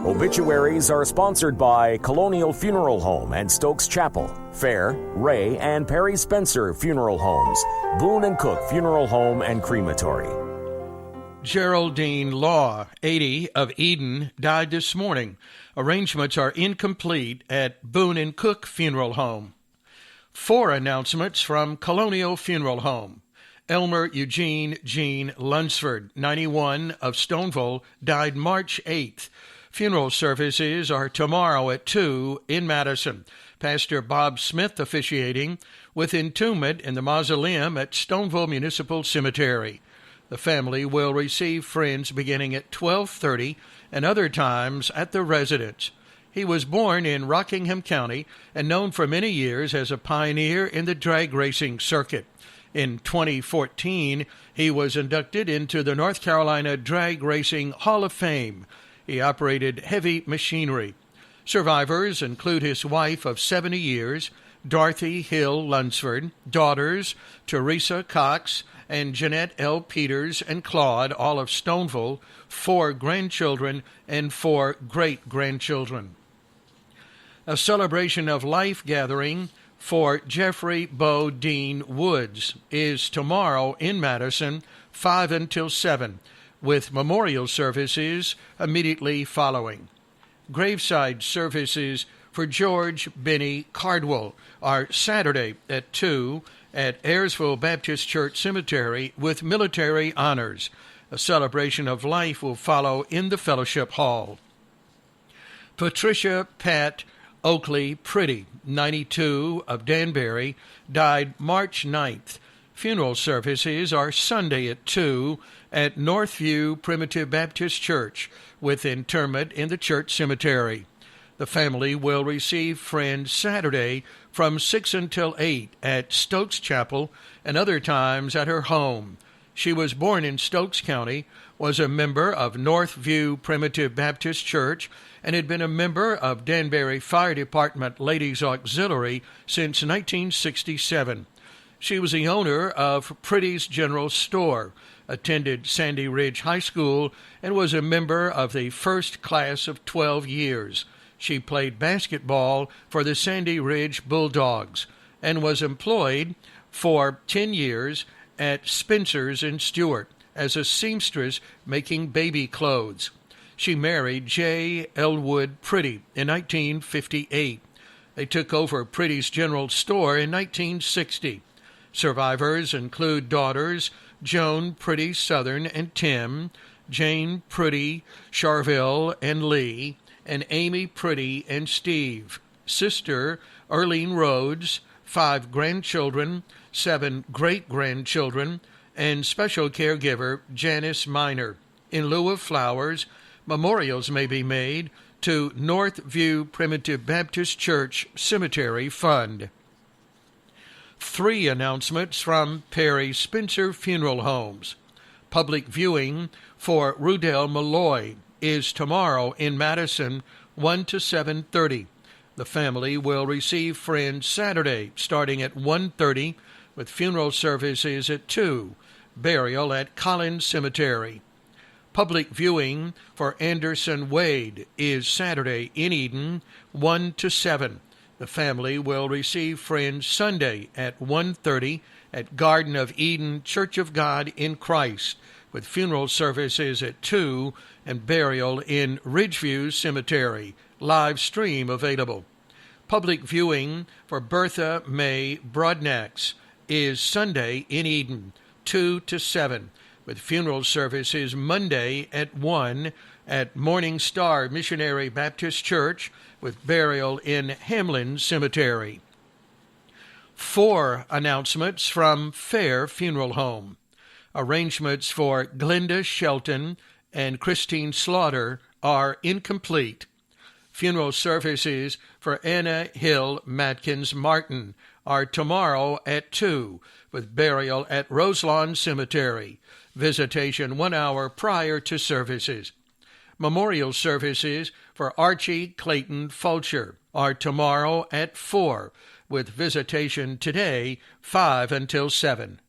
Obituaries are sponsored by Colonial Funeral Home and Stokes Chapel, Fair, Ray, and Perry Spencer Funeral Homes, Boone & Cook Funeral Home and Crematory. Geraldine Law, 80, of Eden, died this morning. Arrangements are incomplete at Boone & Cook Funeral Home. 4 announcements from Colonial Funeral Home. Elmer Eugene Jean Lunsford, 91, of Stoneville, died March 8th. Funeral services are tomorrow at 2 in Madison. Pastor Bob Smith officiating, with entombment in the mausoleum at Stoneville Municipal Cemetery. The family will receive friends beginning at 12:30 and other times at the residence. He was born in Rockingham County and known for many years as a pioneer in the drag racing circuit. In 2014, he was inducted into the North Carolina Drag Racing Hall of Fame. He operated heavy machinery. Survivors include his wife of 70 years, Dorothy Hill Lunsford, daughters Teresa Cox and Jeanette L. Peters and Claude, all of Stoneville, 4 grandchildren and 4 great-grandchildren. A celebration of life gathering for Jeffrey Bo Dean Woods is tomorrow in Madison, 5 until 7. With memorial services immediately following. Graveside services for George Benny Cardwell are Saturday at 2 at Ayersville Baptist Church Cemetery with military honors. A celebration of life will follow in the Fellowship Hall. Patricia Pat Oakley Pretty, 92, of Danbury, died March 9th. Funeral services are Sunday at 2 at Northview Primitive Baptist Church with interment in the church cemetery. The family will receive friends Saturday from 6 until 8 at Stokes Chapel and other times at her home. She was born in Stokes County, was a member of Northview Primitive Baptist Church, and had been a member of Danbury Fire Department Ladies Auxiliary since 1967. She was the owner of Pretty's General Store, attended Sandy Ridge High School, and was a member of the first class of 12 years. She played basketball for the Sandy Ridge Bulldogs and was employed for 10 years at Spencer's in Stewart as a seamstress making baby clothes. She married J. Elwood Pretty in 1958. They took over Pretty's General Store in 1960. Survivors include daughters Joan Pretty Southern and Tim, Jane Pretty Charville and Lee, and Amy Pretty and Steve, sister Erlene Rhodes, 5 grandchildren, 7 great-grandchildren, and special caregiver Janice Miner. In lieu of flowers, memorials may be made to Northview Primitive Baptist Church Cemetery Fund. 3 announcements from Perry Spencer Funeral Homes. Public viewing for Rudell Malloy is tomorrow in Madison, 1 to 7:30. The family will receive friends Saturday, starting at 1:30, with funeral services at 2, burial at Collins Cemetery. Public viewing for Anderson Wade is Saturday in Eden, 1 to 7. The family will receive friends Sunday at 1:30 at Garden of Eden Church of God in Christ, with funeral services at 2 and burial in Ridgeview Cemetery. Live stream available. Public viewing for Bertha May Broadnax is Sunday in Eden, 2 to 7, with funeral services Monday at 1 at Morning Star Missionary Baptist Church, with burial in Hamlin Cemetery. 4 announcements from Fair Funeral Home. Arrangements for Glenda Shelton and Christine Slaughter are incomplete. Funeral services for Anna Hill Matkins Martin are tomorrow at 2, with burial at Roselawn Cemetery. Visitation 1 hour prior to services. Memorial services for Archie Clayton Fulcher are tomorrow at 4, with visitation today 5 until 7.